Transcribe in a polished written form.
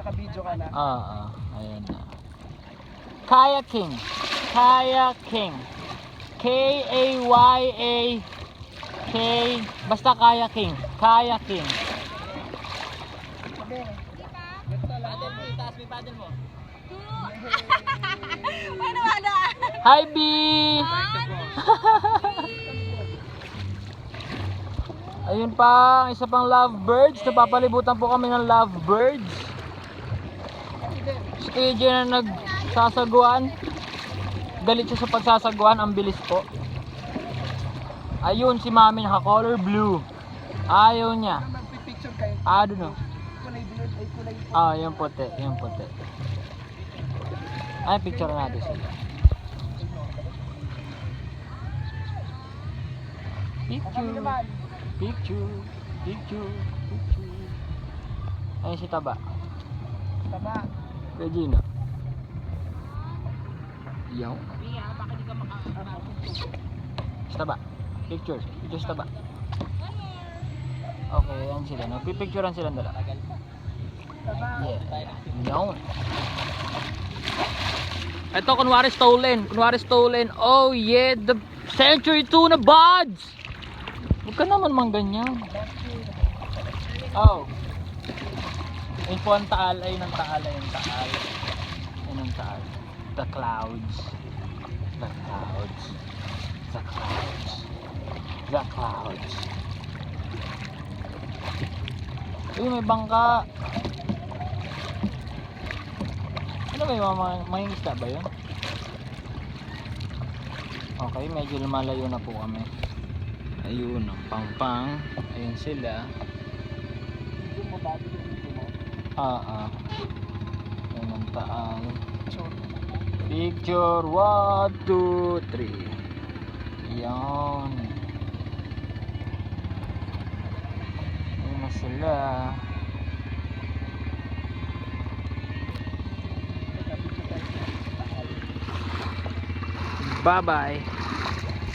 Naka-video ka na. Oo, ayun na. Kayaking. Kayaking. K-A-Y-A-K. Basta kayaking. Kayaking. Sabi. Paddle mo, itaas mo yung paddle mo. Ano wala? Hi, B! Ayun pa, isa pang lovebirds. Napapalibutan po kami ng lovebirds. Si Kuya Jen na nagsasaguan. Galit siya sa pagsasaguan. Ang bilis po. Ayun si Mami naka-color blue. Ayaw niya. Magpipicture kayo. Doon o. Kulay blue, ay kulay po. Yung puti. Yung puti. Ay, picture natin sila. Kami Picture. naman. Picture. Picture. Picture. Ayun si Taba. Tama. Regina. Yaw. Baka di ka Si Taba. Pictures. Pictures Taba. Okay, yan sila. Nagpipicturean silang dalawa. Tama. Yeah. Yaw. Ito, kunwari stolen. Kunwari stolen. Oh yeah, the Century Tuna Buds! Huwag ka naman mang ganyan. Oh. Ayun po ang taal. Ayun ang taal. Ayun ang taal. Ayun ang taal. The clouds. The clouds. The clouds. The clouds. Uy, may bangka. Ano ba yung mga isda ba yun? Okay, medyo lumalayo na po kami. Ayun, ang pang-pang. Ayun sila. Yung mababi yung video mo. Ayun ang taal. Picture 1, 2, 3. Yan. Ayun na sila. Bye bye.